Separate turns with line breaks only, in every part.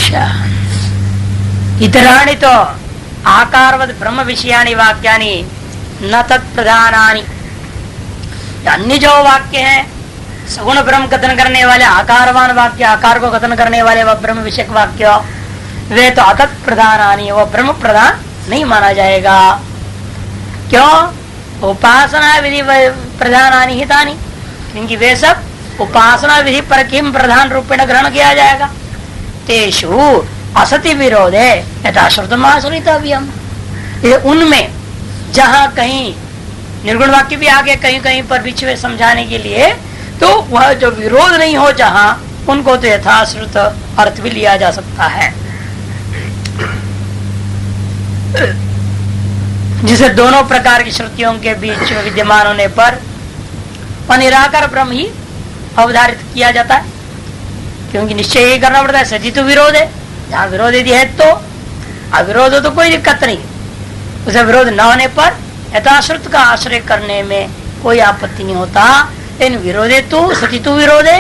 अच्छा, इतराणि तो आकारवद ब्रह्म विषयानि वाक्यानि न तत्प्रधानानि। अन्य जो वाक्य हैं सगुण ब्रह्म कथन करने वाले, आकारवान वाक्य, आकार को कथन करने वाले वह ब्रह्म विषयक वाक्य, वे तो अतत् प्रधानानि, वह ब्रह्म प्रधान नहीं माना जाएगा। क्यों? उपासना विधि प्रधानानि हितानि, क्योंकि वे सब उपासना विधि पर किम प्रधान रूपेण ग्रहण किया जाएगा। तेषु असति विरोधे यथाश्रुतमाश्रितव्यम्, उनमें जहां कहीं निर्गुण वाक्य भी आगे कहीं कहीं पर बीच में समझाने के लिए, तो वह जो विरोध नहीं हो जहां, उनको तो यथाश्रुत अर्थ भी लिया जा सकता है, जिसे दोनों प्रकार की श्रुतियों के बीच में विद्यमान होने पर वह निराकार ब्रह्म ही अवधारित किया जाता है। क्योंकि निश्चय यही करना पड़ता है, सती तो विरोध है, जहाँ विरोध यदि है तो अविरोध हो तो कोई दिक्कत नहीं, उसे विरोध न होने पर यथाश्रुत का आश्रय करने में कोई आपत्ति नहीं होता। इन विरोधे तो सती तो विरोधे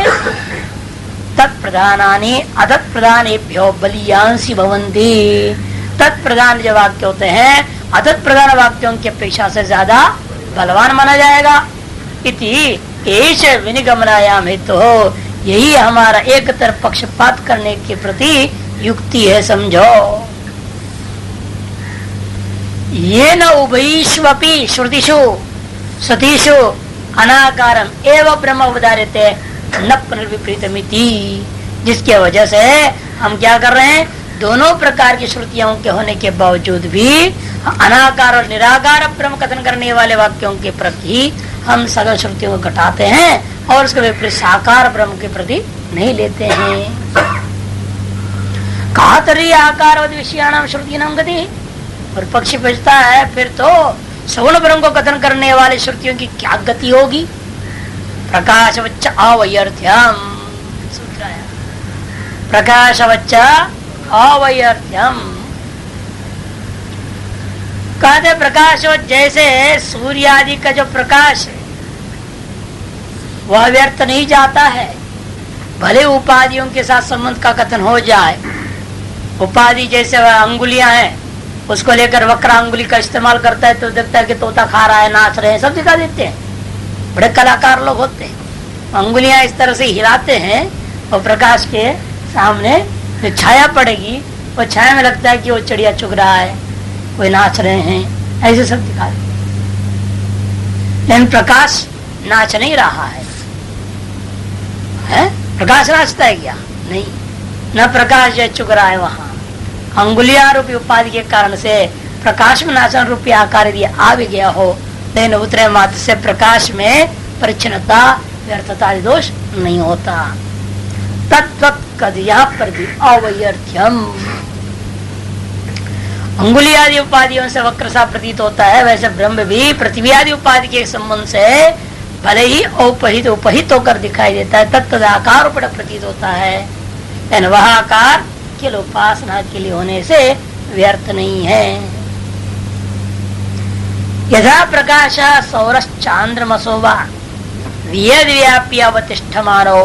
तत्प्रधानानि अतत् प्रधानेभ्यो बलियांसी भवन्ति। तत्प्रधान जो वाक्य होते हैं अतत् प्रधान वाक्यों की अपेक्षा से ज्यादा बलवान माना जाएगा। इति एष विनिगमनायाम हेतु हो, यही हमारा एक तरफ पक्षपात करने के प्रति युक्ति है, समझो। ये न उभयेष्वपि श्रुतिषु सतीषु अनाकारम एवं ब्रह्म अवधार्यते न पुनर्विपरीतमिति, जिसके वजह से हम क्या कर रहे हैं, दोनों प्रकार की श्रुतियों के होने के बावजूद भी अनाकार और निराकार ब्रह्म कथन करने वाले वाक्यों के प्रति हम सगल श्रुतियों को घटाते हैं और उसके विपरीत साकार ब्रह्म के प्रति नहीं लेते हैं। कहा तरी आकार विषयाणाम श्रुतिनाम गति, और पक्षी पूछता है फिर तो सगुण ब्रह्म को कथन करने वाले श्रुतियों की क्या गति होगी। प्रकाशवच्च अवैर्थ्यम, प्रकाशवच्च अवैर्थ्यम, कहते प्रकाश जैसे सूर्य आदि का जो प्रकाश है वह व्यर्थ नहीं जाता है, भले उपाधियों के साथ संबंध का कथन हो जाए। उपाधि जैसे अंगुलियां हैं, उसको लेकर वक्र अंगुली का इस्तेमाल करता है तो देखता है कि तोता खा रहा है, नाच रहे हैं, सब दिखा देते हैं। बड़े कलाकार लोग होते हैं, अंगुलियां इस तरह से हिलाते हैं और प्रकाश के सामने जो छाया पड़ेगी वो छाया में लगता है कि वो चिड़िया चुग रहा है, कोई नाच रहे हैं, ऐसे सब दिखा देते। लेकिन प्रकाश नाच नहीं रहा है, प्रकाश नाचता है क्या? नहीं, न प्रकाश जो चुग रहा है वहां। अंगुलिया रूपी उपाधि के कारण से प्रकाश में नाचन रूपी आकार यदि आ भी गया हो, लेकिन उतरे मात्र से प्रकाश में परिच्छिन्नता व्यर्थता दोष नहीं होता। तत्व यहाँ पर भी अवैर्थ्यम, अंगुली आदि उपाधियों से वक्र सा प्रतीत होता है, वैसे ब्रह्म भी पृथ्वी आदि उपाधि के संबंध से भले ही औपहित उपहित होकर दिखाई देता है, तत्द आकार पर प्रतीत होता है, लेकिन वह आकार केवल उपासना के लिए होने से व्यर्थ नहीं है। यथा प्रकाश सौरश्चांद्रमसोवा वियद व्याप्य अवतिष्ठमानो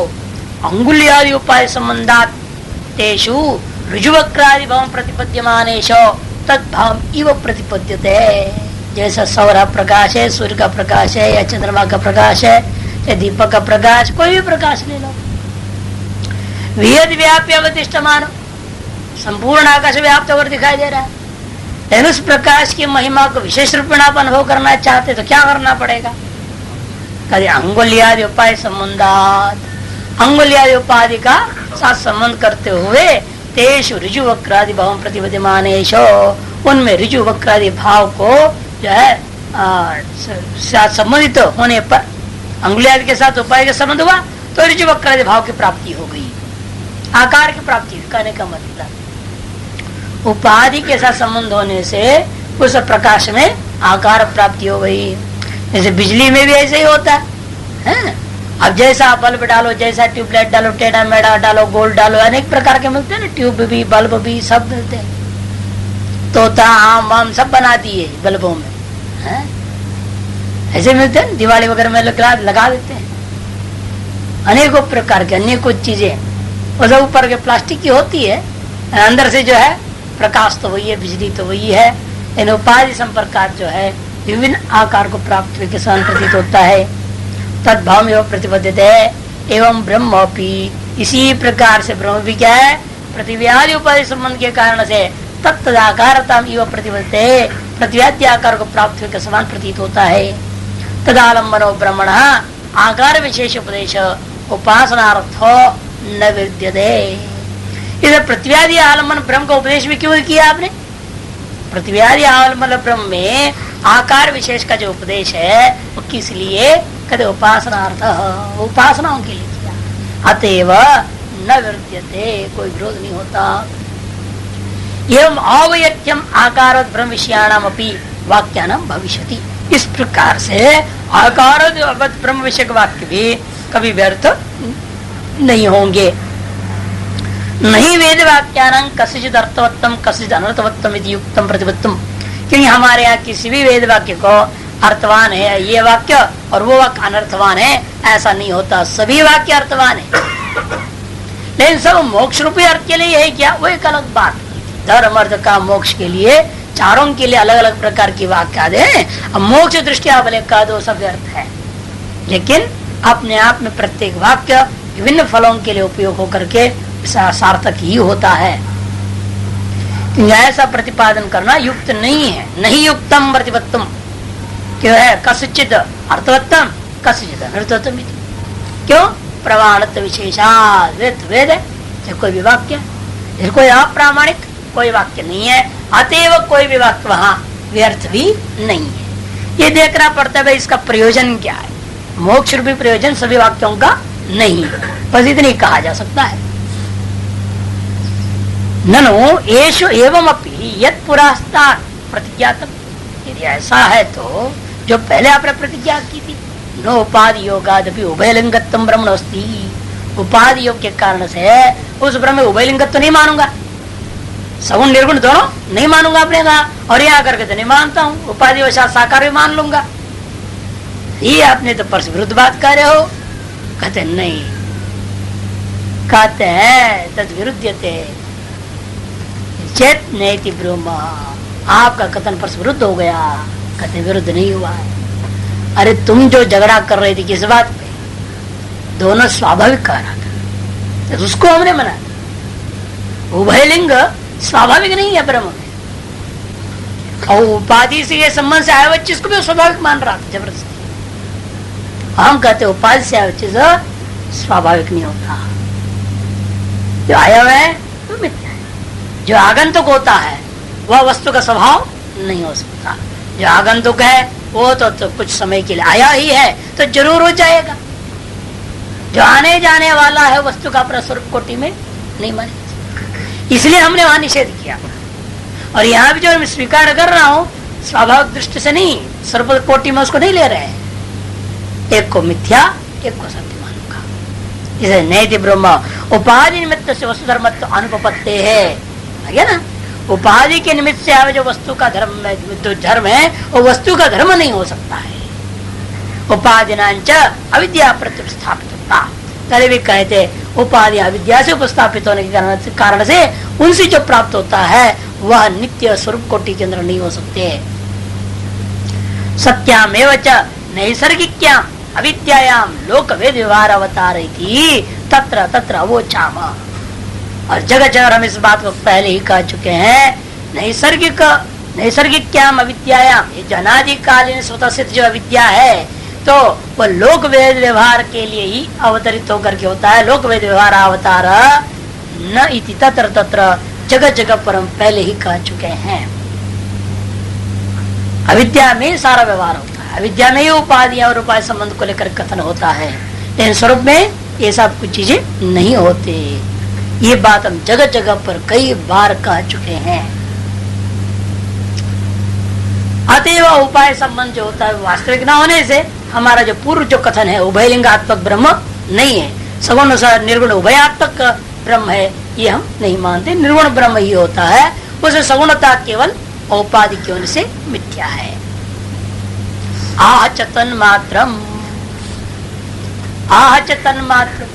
अंगुल्यादि उपाय संबंधात तेषु ऋजुवक्रादि भाव प्रतिपद्यमानेषु तद्भाव इव प्रतिपद्यते। जैसा सौर प्रकाश है, सूर्य का प्रकाश है, या चंद्रमा का प्रकाश है, या दीपक का प्रकाश, कोई भी प्रकाश ले लो, वियद व्याप्य अवतिष्ठमानो संपूर्ण आकाश व्याप्त होकर दिखाई दे रहा है। लेकिन उस प्रकाश की महिमा को विशेष रूप में आप अनुभव करना चाहते तो क्या करना पड़ेगा? कभी अंगुल्यादि उपाय संबंधात, अंगुल्यादि उपाधि का साथ संबंध करते हुए तेषु ऋजु वक्रादि भाव प्रतिपद्यमानेषु, उनमें ऋजु वक्रादि भाव को जो है संबंधित होने पर अंगुल्यादि के साथ उपाय का संबंध हुआ तो ऋजु वक्रादि भाव की प्राप्ति हो गई, आकार की प्राप्ति। कहने का मतलब उपाधि के साथ संबंध होने से उस प्रकाश में आकार प्राप्ति हो गई। जैसे बिजली में भी ऐसे ही होता है। अब जैसा बल्ब डालो, जैसा ट्यूबलाइट डालो, टेढ़ा मेढ़ा डालो, गोल डालो, अनेक प्रकार के मिलते हैं ना, ट्यूब भी बल्ब भी सब मिलते हैं। तोता आम वाम सब बना दिए बल्बों में, ऐसे मिलते हैं, दिवाली वगैरह में लगा देते हैं। अनेकों प्रकार के अनेकों चीजें उस ऊपर के प्लास्टिक की होती है, अंदर से जो है प्रकाश तो वही है, बिजली तो वही है, इन उपाधि संपर्कात जो है विभिन्न आकार को प्राप्त हुए किसान प्रतीत होता है। तद्भाव एवं प्रतिबद्धते एवं ब्रह्म अपी, इसी प्रकार से ब्रह्म भी क्या है, प्रतिव्याधि उपाधि संबंध के कारण से तत्तदाकारता एवं प्रतिबद्धते, प्रतिव्याधि आकार को प्राप्त हुए के समान प्रतीत होता है। तदालंबनो ब्रह्मण आकार विशेष उपदेश उपासनार्थ न विद्यते। इधर प्रतिव्याधि आलम्बन ब्रह्म का उपदेश भी क्यों किया आपने? प्रतिव्याधि आलम्बन ब्रह्म में आकार विशेष का जो उपदेश है वो किस लिए? कहते उपासनार्थ, उपासनाओं के लिए किया। अतएव न विद्यते, कोई विरोध नहीं होता। एवं अवयत्यम आकार ब्रह्म विषयाणाम अपि वाक्यानाम भविष्यति, इस प्रकार से आकार ब्रह्म विषय वाक्य भी कभी व्यर्थ नहीं होंगे। नहीं वेद वाक्यानां कस्यचित् अर्थवत्तम कस्यचित् अनर्थवत्तम इति युक्तम प्रतिबद्धम, क्योंकि हमारे यहाँ किसी भी वेद वाक्य को अर्थवान है ये वाक्य और वो वाक्य अनर्थवान है ऐसा नहीं होता, सभी वाक्य अर्थवान है। लेकिन सब मोक्ष रूपी अर्थ के लिए है क्या, वो एक अलग बात। धर्म अर्थ का मोक्ष के लिए चारों के लिए अलग अलग प्रकार की वाक्य दे, मोक्ष दृष्टिया भले का दो सब व्यर्थ है, लेकिन अपने आप में प्रत्येक वाक्य विभिन्न फलों के लिए उपयोग होकर के सार्थक ही होता है। ऐसा प्रतिपादन करना युक्त नहीं है। नहीं युक्तम प्रतिपत्तम क्यों है? कस्यचित् अर्थवत्तम कस्यचित् अनर्थवत्तम। क्यों? प्रमाणत्व विशेषात् वेद है, कोई भी वाक्य कोई अप्रामाणिक कोई वाक्य नहीं है, अतएव कोई भी वाक्य वहां व्यर्थ भी नहीं है। ये देखना पड़ता है भाई इसका प्रयोजन क्या है। मोक्ष रूपी प्रयोजन सभी वाक्यों का नहीं है, बस इतनी कहा जा सकता है। ननु एषु एवं अपि यत् पुरास्तात् प्रतिज्ञातम्, यदि ऐसा है तो जो पहले आपने प्रतिज्ञा की थी, नो उपाधि योगादपि उभयलिंगत्वं ब्रह्मणोस्ति, उपाधि योग के कारण से उस ब्रह्म में उभयलिंगत्व नहीं मानूंगा, सगुण निर्गुण दोनों नहीं मानूंगा आपने कहा, और यहाँ करके तो नहीं मानता हूँ, उपाधि वशा साकार भी मान लूंगा। ये आपने तो परस विरुद्ध बात कर रहे हो। कहते नहीं, कहते हैं तद विरुद्धते चेत नेति ब्रह्म, आपका कथन परस विरुद्ध हो गया। कहते विरुद्ध नहीं हुआ है। अरे तुम जो झगड़ा कर रहे थे किस बात पे? दोनों स्वाभाविक कह रहा था, तो उसको हमने मना। उभयलिंग स्वाभाविक नहीं है ब्रह्म में, और उपाधि से ये संबंध से आया हुआ चीज को भी स्वाभाविक मान रहा था जबरदस्ती। हम कहते उपाधि से आया हुआ चीज स्वाभाविक नहीं होता, जो आया हुआ है वो मिथ्या है। जो आगंतुक होता है वह वस्तु का स्वभाव नहीं हो सकता। जो आगंतुक है वो तो कुछ समय के लिए आया ही है तो जरूर हो जाएगा। जो आने जाने वाला है वस्तु का अपना स्वरूप कोटि में नहीं माने, इसलिए हमने वहां निषेध किया। और यहाँ भी जो मैं स्वीकार कर रहा हूँ स्वाभाविक दृष्टि से नहीं, स्वरूप कोटि में उसको नहीं ले रहे हैं। एक को मिथ्या एक को सत्य मानूंगा। इसे नैति ब्रह्म उपाधि निमित्त से वस्तु धर्म अनुपत्ति है ना। उपाधि के निमित्त से आवे जो वस्तु का धर्म जो धर्म है वो वस्तु का धर्म नहीं हो सकता है। उपाधिनांच अविद्या प्रतिष्ठापित होता, पहले भी कहते उपाधि अविद्या से उपस्थापित होने के कारण से उनसे जो प्राप्त होता है वह नित्य स्वरूप कोटि के अंदर नहीं हो सकते। सत्याम एवं नैसर्गिक्याम अविद्यायाम लोक वेद व्यवहार अवतार तत्र तत्र अवोचाम। और जगह जगह हम इस बात को पहले ही कह चुके हैं। नैसर्गिक्याम अविद्यायाम, ये जो अनादिकालीन स्वतः सिद्ध जो अविद्या है तो वह लोक वेद व्यवहार के लिए ही अवतरित होकर के होता है। लोक वेद व्यवहार अवतार न इति तत्र तत्र, जगह जगह पर हम पहले ही कह चुके हैं। अविद्या में सारा व्यवहार होता है, अविद्या में ही उपाधियां और उपाय संबंध को लेकर कथन होता है, लेकिन स्वरूप में ये सब कुछ चीजें नहीं होते। ये बात हम जगह जगह पर कई बार कह चुके हैं। अतएव उपाय संबंध जो होता है वास्तविक न होने से हमारा जो पूर्व जो कथन है उभयलिंगात्मक ब्रह्म नहीं है, सगुण निर्गुण उभयात्मक ब्रह्म है, ये हम नहीं मानते। निर्गुण ब्रह्म ही होता है, उसे सगुणता केवल औपाधि की वजह से मिथ्या है। आहचतन मात्रम, आहचतन मात्र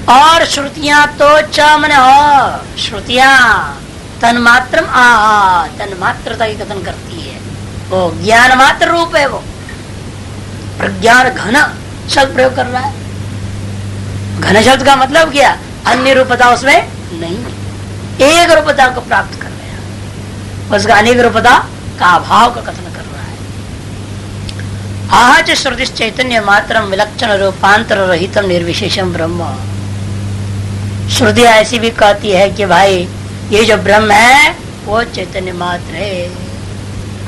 और श्रुतियां तो च मन श्रुतियां तन्मात्रम तन्मात्रता की कथन करती है। वो ज्ञान मात्र रूप है, वो प्रज्ञान घन शब्द प्रयोग कर रहा है। घन शब्द का मतलब क्या? अन्य रूपता उसमें नहीं, एक रूपता को प्राप्त कर रहे हैं, उसका अनेक रूपता का अभाव का कथन कर रहा है। आहच श्रुति चैतन्य मात्रम विलक्षण रूपांतर रहितम निर्विशेषम ब्रह्म। श्रुति ऐसी भी कहती है कि भाई ये जो ब्रह्म है वो चैतन्य मात्र है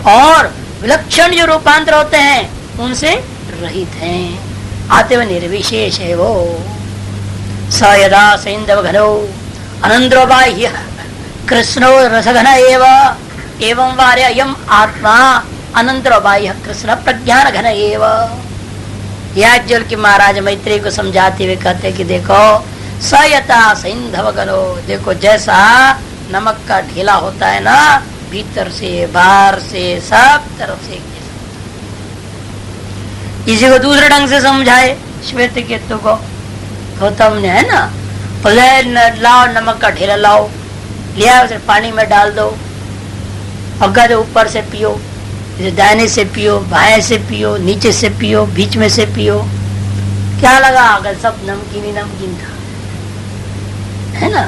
और विलक्षण जो रूपांतर होते हैं उनसे रहित हैं, आते हुए निर्विशेष है वो। स यदा सैंधव घनो अनंद्रो बाह्य कृष्णो रसघन एवं वार्य यम आत्मा अनंतरो बाह्य कृष्ण प्रज्ञान घन एव। याज्ञवल्क्य की महाराज मैत्री को समझाते हुए कहते कि देखो सयता सैंधव घनो, देखो जैसा नमक का ढेला होता है ना, भीतर से बाहर से सब तरफ से। इसी को दूसरे ढंग से समझाए श्वेत केतु को गौतम ने, है ना, बोले लाओ नमक का ढेला लाओ, लिया उसे पानी में डाल दो, अगर ऊपर से पियो, दाहिने से पियो, बाएं से पियो, नीचे से पियो, बीच में से पियो। क्या लगा? अगर सब नमकीन ही नमकीन था, है ना।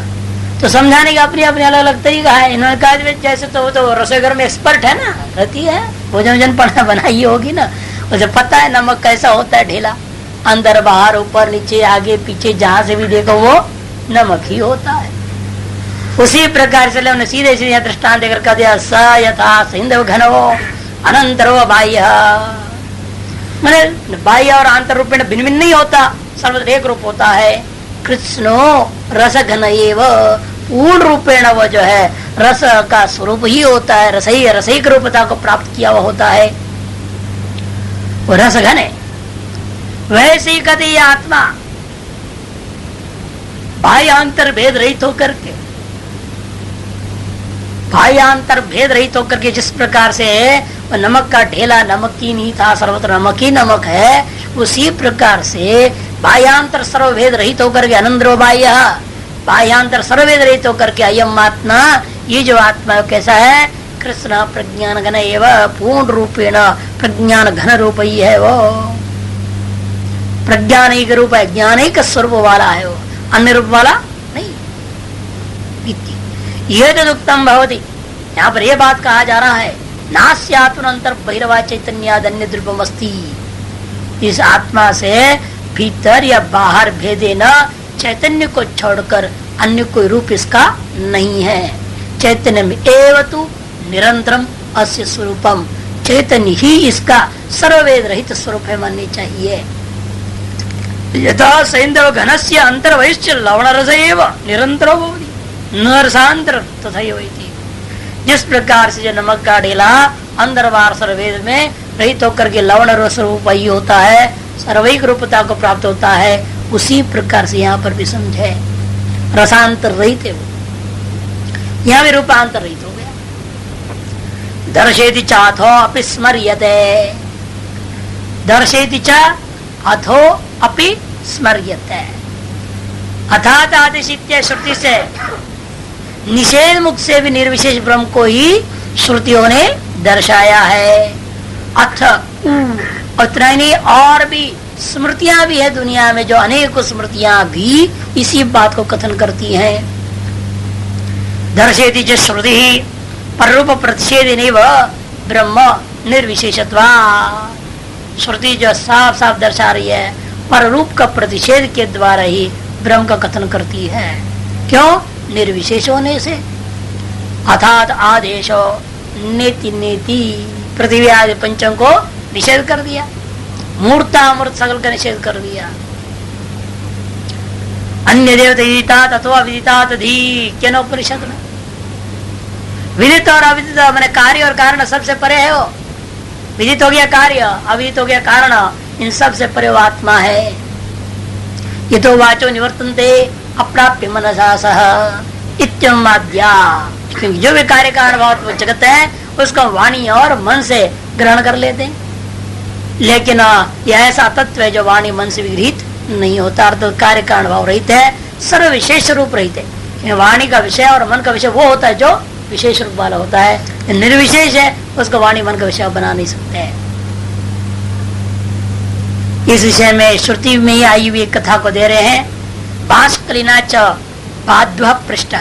तो समझाने का अपनी अपनी अलग अलग तरीका है। इन्होंने कहा जैसे तो रसोई घर में एक्सपर्ट है ना, रहती है, भोजन पढ़ना बनाई होगी ना, उसे पता है नमक कैसा होता है ढेला, अंदर बाहर ऊपर नीचे आगे पीछे जहां से भी देखो वो नमक ही होता है। उसी प्रकार से उन्हें सीधे सीधे दृष्टांत देकर कह दिया स यथा सिंधु घनो अनंतरो बाह्य, मैंने बाह्य और आंतर रूप में भिन्न भिन्न नहीं होता, सर्वत्र एक रूप होता है। कृष्णो रस घन एव, पूर्ण रूपेण वो जो है रस का स्वरूप ही होता है, रसिक रूपता को प्राप्त किया हुआ होता है, वो रस घन है। वैसे ही कहते ये आत्मा बाह्यांतर भेद रहित होकर के, बाह्यांतर भेद रहित होकर के जिस प्रकार से नमक का ढेला नमकीन ही था, सर्वत्र नमक ही नमक है, उसी प्रकार से बाह्यांतर सर्वभेद रहित होकर के अनंतरो बाह्य, बाह्यांतर सर्वभेद रहित होकर के अयम आत्मा, ये जो आत्मा कैसा है? कृष्ण प्रज्ञान घन एवं, पूर्ण रूपेण प्रज्ञान घन रूप ही है वो, प्रज्ञान एक रूप है, ज्ञान एक स्वरूप वाला है वो, अन्य रूप वाला नहीं। यह तो उत्तम भवती, यहाँ पर यह बात कहा जा रहा है, नास्यात्मनंतर बहिर्वा चैतन्यादन्य द्रुपमस्ति, इस आत्मा से भीतर या बाहर भेदे न चैतन्य को छोड़कर अन्य कोई रूप इसका नहीं है। चैतन्य में एवतु निरंतरम अस्य स्वरूपम, चैतन्य ही इसका सर्ववेद रहित स्वरूप है, माननी चाहिए। यथा सैंधव घनस्य अंतर्वैश्च लवण रस एव निरंतरो भवति न रसांतर तथैव इति। जिस प्रकार से जो नमक का ढेला अंदर बाहर सर्ववेद में रहित होकर के लवण रस रूप ही होता है, सर्वैक रूपता को प्राप्त होता है, उसी प्रकार से यहाँ पर भी समझे रसांतर रहित है वो, यहाँ भी रूपांतर रहित हो गया। दर्शेति चाथो अपि स्मर्यते, दर्शेति च अथो अपि स्मर्यते, अर्थात आदिशित्य श्रुति से निषेध मुक्त से भी निर्विशेष ब्रह्म को ही श्रुतियों ने दर्शाया है। अथ उतना ही नहीं, और भी स्मृतियां भी है दुनिया में, जो अनेक स्मृतियां भी इसी बात को कथन करती हैं। दर्शेति च श्रुति पररूप प्रतिषेधिनी व ब्रह्म निर्विशेषत्वा, श्रुति जो साफ साफ दर्शा रही है पर रूप का प्रतिषेध के द्वारा ही ब्रह्म का कथन करती है। क्यों? निर्विशेष होने से। अर्थात आदेशो नेति नेति, पृथ्वी आदि पंचम को निषेध कर दिया, मूर्तामूर्त सकल का निषेध कर दिया। अन्य देवता विदिता अथवा विदिता तधी क्या उपनिषद में विदित और अविदित मैंने कार्य और कारण सबसे परे है वो। विदित हो गया कार्य, अविदित हो गया कारण, इन सब से परे आत्मा है। ये तो वाचो निवर्तन्ते अप्राप्य मनसा सह इत्यमाद्या, क्योंकि जो भी कार्य कारण भाव जगत है उसको वाणी और मन से ग्रहण कर लेते हैं, लेकिन यह ऐसा तत्व है जो वाणी मन से विगृहित नहीं होता। अर्थ कार्य कारण भाव रहित है, सर्व विशेष रूप रहित है। वाणी का विषय और मन का विषय वो होता है जो विशेष रूप वाला होता है। निर्विशेष है उसको वाणी मन का विषय बना नहीं सकते हैं। इस विषय में श्रुति में ही आई हुई कथा को दे रहे हैं। बाष्कलिना च बाध्व पृष्ठ,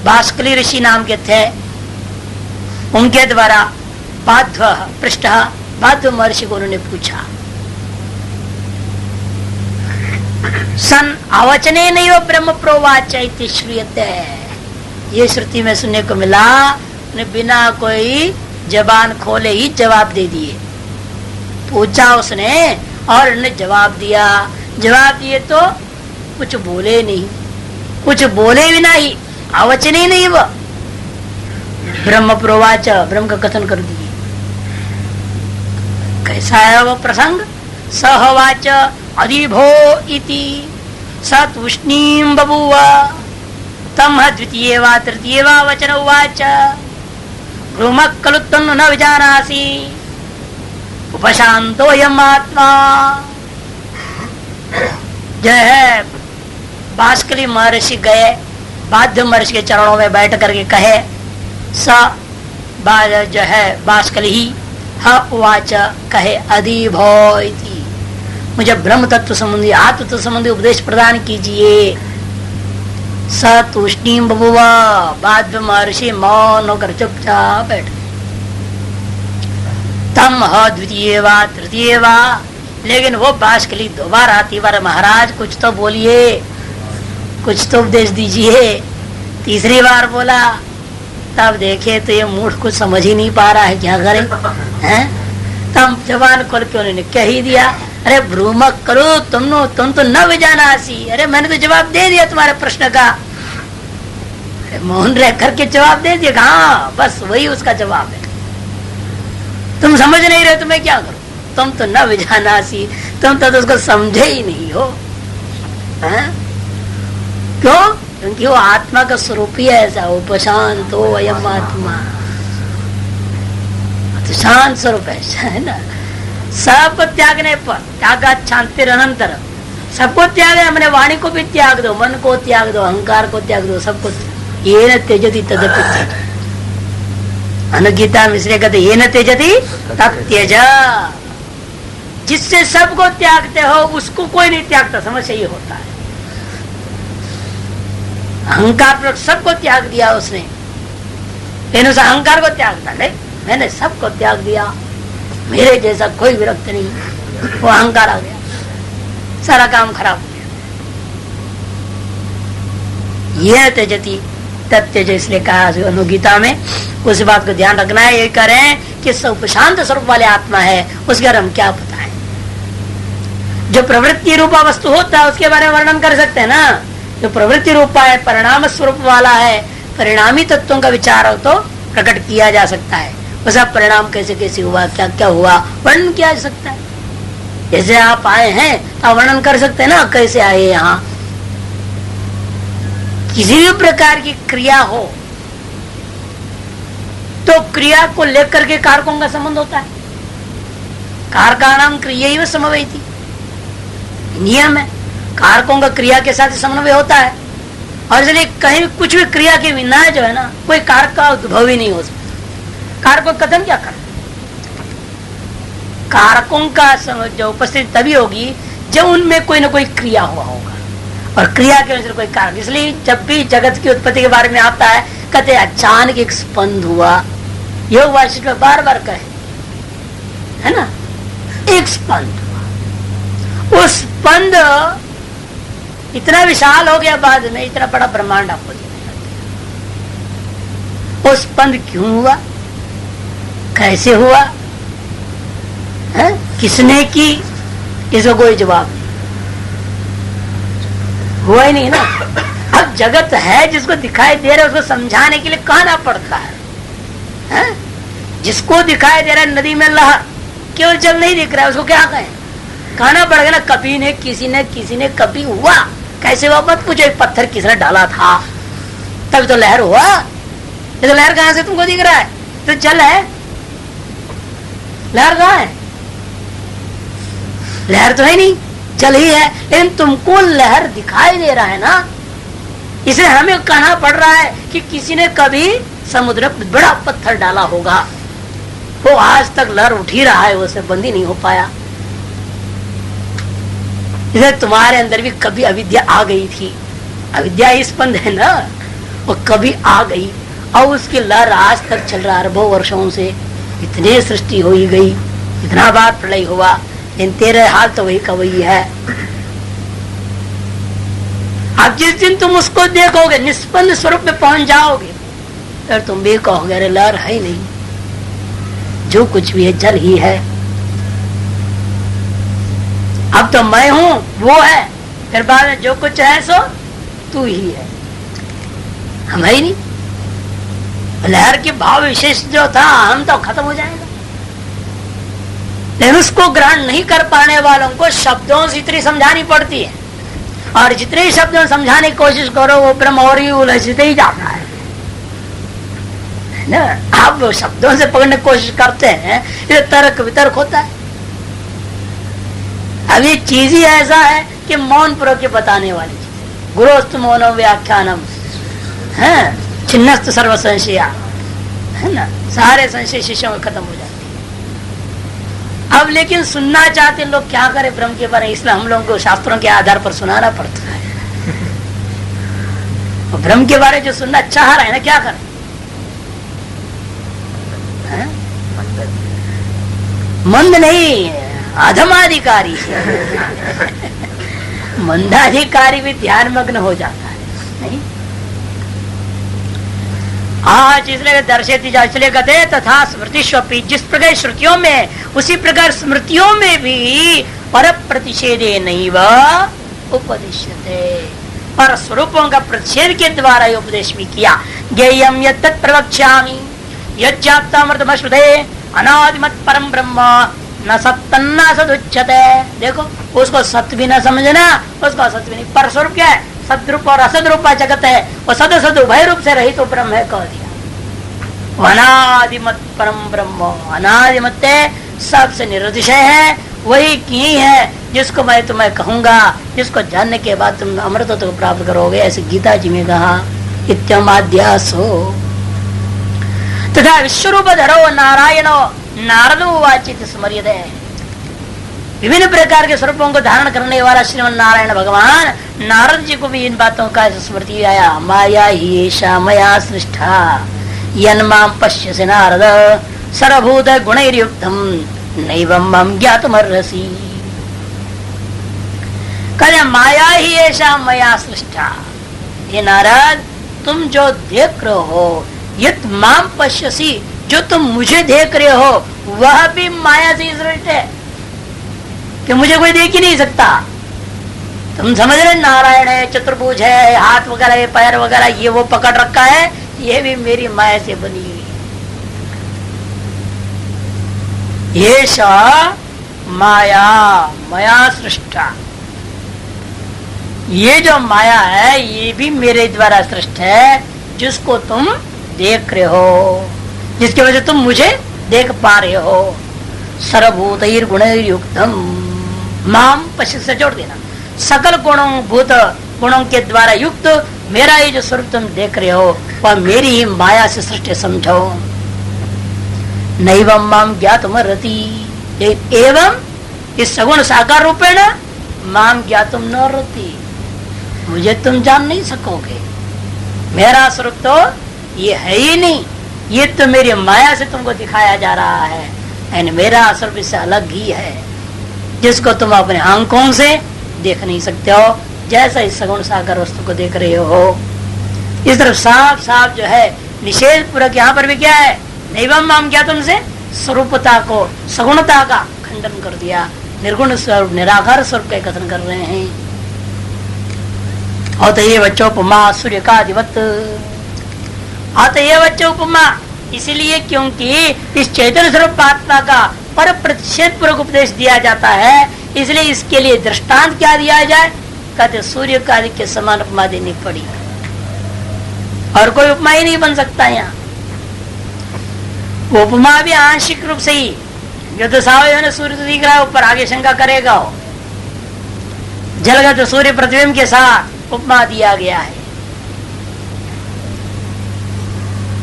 बाष्कली ऋषि नाम के थे, उनके द्वारा बाध्व पृष्ठ, बाध्व महर्षि को उन्होंने पूछा। सन अवचने नहीं वो ब्रह्म प्रोवाच श्रूयते, ये श्रुति में सुनने को मिला। बिना कोई जबान खोले ही जवाब दे दिए। पूछा उसने और उन्होंने जवाब दिया। जवाब दिए तो कुछ बोले नहीं, कुछ बोले भी नहीं, अवचने नहीं, वो ब्रह्म प्रोवाच, ब्रह्म का कथन कर दिए। कैसा है वो प्रसंग? सहवाच अधिभो इति स तूष्णीं बभूव तम द्वितीय वा तृतीय वा वचन उवाच ब्रूमः खलु त्वं न विजानासि उपशान्तोऽयम् आत्मा। जय है बाष्कली महर्षि गए, बाध्य महर्षि के चरणों में बैठ करके कहे, स जो है बाष्कली ही उवाच कहे, अधिभो इति, मुझे ब्रह्म तत्व संबंधी आत्म तत्व संबंधी उपदेश प्रदान कीजिए। स तूष्णीं बभूव, बाध्य महर्षि मौन होकर चुपचाप बैठ। तम द्वितीय वा तृतीय वा, लेकिन वो बाष्कली दोबारा तीबार, महाराज कुछ तो बोलिए, कुछ तो उपदेश दीजिए। तीसरी बार बोला, तब देखे तो ये मूढ़ कुछ समझ ही नहीं पा रहा है, क्या करे हैं? तब जबान खोल के उन्होंने कह ही दिया, अरे ब्रूमः करो तुम तो न विजानासी, अरे मैंने तो जवाब दे दिया तुम्हारे प्रश्न का। अरे मौन रह करके जवाब दे दिया, हाँ बस वही उसका जवाब है। तुम समझ नहीं रहे तो मैं क्या करूं? तुम तो न विजानासी, तुम तो उसको समझे ही नहीं हो। क्यों? क्योंकि वो आत्मा का स्वरूप ही ऐसा, उपशांतो अयम आत्मा, तो शांत स्वरूप ऐसा है ना। सबको त्यागने पर, त्यागात शांति अनंतर, सबको त्याग है। मैंने वाणी को भी त्याग दो, मन को त्याग दो, अहंकार को त्याग दो, सबको। ये न त्यजति तदपि त्यज, अनुगीता मिश्रे कहते ये न त्यजति तद त्यज। जिससे सबको त्यागते हो उसको कोई नहीं त्यागता, समस्या ये होता है। अहंकार पर सबको त्याग दिया उसने, लेकिन उस अहंकार को त्यागता नहीं, मैंने सबको त्याग दिया, मेरे जैसा कोई विरक्त नहीं, वो अहंकार आ गया, सारा काम खराब हो गया। यह त्यजति तत्यज, इसलिए कहा अनुगीता में, उस बात को ध्यान रखना है। ये करें कि उपशांत स्वरूप वाले आत्मा है, उसके बारे में क्या पता है? जो प्रवृत्ति रूपा वस्तु होता है उसके बारे में वर्णन कर सकते हैं ना। जो प्रवृत्ति रूपा है, परिणाम स्वरूप वाला है, परिणामी तत्वों का विचार हो तो प्रकट किया जा सकता है। उसका परिणाम कैसे कैसे हुआ, क्या क्या हुआ, वर्णन किया जा सकता है। जैसे आप आए हैं तो वर्णन कर सकते हैं ना, कैसे आए यहाँ। किसी भी प्रकार की क्रिया हो तो क्रिया को लेकर के कारकों का संबंध होता है। कारका नाम क्रिया ही समवेती, नियम है। कारकों का क्रिया के साथ समन्वय होता है, और इसलिए कहीं भी कुछ भी क्रिया के बिना जो है ना, कोई कारक का उद्भव ही नहीं हो सकता। कारकों का कथन क्या कर, कारकों का जो उपस्थिति तभी होगी जब उनमें कोई ना कोई क्रिया हुआ होगा, और क्रिया के अनुसार कोई कारक। इसलिए जब भी जगत की उत्पत्ति के बारे में आता है, कहते अचानक एक स्पंद हुआ। योग वाशिष्ठ में बार बार कहे है ना, एक स्पंद हुआ। वो स्पंद इतना विशाल हो गया, बाद में इतना बड़ा ब्रह्मांड आपको दिखाई दिया। वो स्पंद क्यों हुआ, कैसे हुआ है, किसने की, इसका कोई जवाब नहीं, हुआ ही नहीं ना। अब जगत है, जिसको दिखाई दे रहा है उसको समझाने के लिए कहना पड़ता है। जिसको दिखाई दे रहा है नदी में लहर, केवल जल नहीं दिख रहा है, उसको क्या कहें, कहना पड़ेगा ना। कभी ने किसी ने कभी हुआ, कैसे हुआ मत पूछो। एक पत्थर किसने डाला था तभी तो लहर हुआ। ये तो लहर कहां से तुमको दिख रहा है? तो जल है, लहर कहां है? लहर तो है नहीं। जल ही है, लेकिन तुमको लहर दिखाई दे रहा है ना। इसे हमें कहना पड़ रहा है कि किसी ने कभी समुद्र में बड़ा पत्थर डाला होगा, वो आज तक लहर उठ ही रहा है, उसे बंद ही नहीं हो पाया। इसे तुम्हारे अंदर भी कभी अविद्या आ गई थी, अविद्या ही स्पंद है ना, वो कभी आ गई और उसकी लहर आज तक चल रहा है। बहु वर्षों से इतने सृष्टि हो ही गई, इतना बार प्रलय हुआ, लेकिन तेरे हाल तो वही का वही है। अब जिस दिन तुम उसको देखोगे, निष्पन्द स्वरूप में पहुंच जाओगे, फिर तुम भी कहोगे अरे लहर है ही नहीं, जो कुछ भी है जल ही है। अब तो मैं हूं वो है, फिर बाद में जो कुछ है सो तू ही है, हम है ही नहीं। लहर के भाव विशेष जो था हम तो खत्म हो जाएगा। लेकिन उसको ग्रहण नहीं कर पाने वालों को शब्दों से इतनी समझानी पड़ती है, और जितने शब्दों में समझाने की कोशिश करो वो ब्रह्म और ही उलझते ही जाता है ना। आप शब्दों से पकड़ने की कोशिश करते हैं, ये तर्क वितर्क होता है। अब ये चीज ही ऐसा है कि मौन पूर्वक के बताने वाली चीज, गुरोस्तु मौनम व्याख्यानम है, छिन्नस्तु सर्व संशया, है ना, सारे संशय शिष्यों में खत्म हो जाते। अब लेकिन सुनना चाहते लोग, क्या करें ब्रह्म के बारे में, इसलिए हम लोगों को शास्त्रों के आधार पर सुनाना पड़ता है। और ब्रह्म के बारे में जो सुनना चाह रहा है ना, क्या करें, मंद नहीं, अधमाधिकारी मंदाधिकारी भी ध्यान मग्न हो जाता है नहीं। आज इसलिए दर्शेती जा, इसलिए कहते तथा स्मृतिष्वपि, जिस प्रकार श्रुतियों में उसी प्रकार स्मृतियों में भी पर प्रतिषेधे नहीं वह उपदिश्यते, पर स्वरूपों का प्रतिषेध के द्वारा ये उपदेश भी किया। ज्ञेयं यत् तत् प्रवक्ष्यामि यज्ञाप्तामृतमश्नुते अनादिमत् परम ब्रह्म न सत्तन्न सदुच्यते। देखो उसको सत्य भी न समझना, उसको सत्य भी नहीं, पर स्वरूप क्या है, सद्रूप और असद रूपा जगत है, वो सद सद उभय रूप से रही तो ब्रह्म है कह दिया। अनादिमत परम ब्रह्म, अनादिमत सबसे निरतिशय है, वही की है जिसको मैं तुम्हें कहूंगा, जिसको जानने के बाद तुम अमृतत्व को प्राप्त करोगे, ऐसे गीता जी में कहा। इत्यमाद्यासो तथा विश्वरूप धरो नारायणो नारदो वाचित स्मर्यते, विभिन्न प्रकार के स्वरूपों को धारण करने वाला श्रीमन नारायण भगवान नारद जी को भी इन बातों का स्मृति आया। माया ही एषा मया सृष्टा यन्मां पश्यसि नारद सर्वभूत गुणैर्युक्तम नैवं मम ज्ञातुमर्हसि। कहते माया ही ऐसा मया सृष्टा, ये नारद तुम जो देख रहे हो, यत् माम पश्यसि, जो तुम मुझे देख रहे हो वह भी माया से सृष्ट है, कि मुझे कोई देख ही नहीं सकता। तुम समझ रहे नारायण है, चतुर्भुज है, हाथ वगैरह पैर वगैरह ये वो पकड़ रखा है, ये भी मेरी माया से बनी हुई है। ये माया मया सृष्टा, ये जो माया है ये भी मेरे द्वारा सृष्ट है, जिसको तुम देख रहे हो, जिसकी वजह तुम मुझे देख पा रहे हो। सर्वभूतैर गुणैर्युक्तम माम पश्य से जोड़ देना, सकल गुणों भूत गुणों के द्वारा युक्त मेरा ये जो स्वरूप तुम देख रहे हो वह मेरी ही माया से सृष्टि समझो। नैवं माम ज्ञातुमर्हति, एवं इस सगुण साकार रूपेण माम ज्ञातुम न रहती, मुझे तुम जान नहीं सकोगे। मेरा स्वरूप तो ये है ही नहीं, ये तो मेरी माया से तुमको दिखाया जा रहा है, एंड मेरा स्वरूप इससे अलग ही है, जिसको तुम अपने आंखों से देख नहीं सकते हो, जैसा इस सगुण साकार वस्तु को देख रहे हो। इस तरफ साफ साफ जो है निषेध पूर्वक यहाँ पर भी क्या है, नैवं माम क्या तुमसे स्वरूपता को, सगुणता का खंडन कर दिया, निर्गुण स्वरूप निराकार स्वरूप का कथन कर रहे हैं। अतएव उपमा सूर्य का अधिवत, अतएव उपमा इसलिए क्योंकि इस चैतन्य स्वरूप आत्मा का पर प्रतिषेध पूर्वक उपदेश दिया जाता है, इसलिए इसके लिए दृष्टांत क्या दिया जाए, कहते सूर्य का के समान उपमा देनी पड़ी, और कोई उपमा ही नहीं बन सकता। यहाँ उपमा भी आंशिक रूप से ही, जो तो सावयव सूर्य तो दिख रहा है ऊपर, आगे शंका करेगा हो, जलगत सूर्य प्रतिबिंब के साथ उपमा दिया गया है।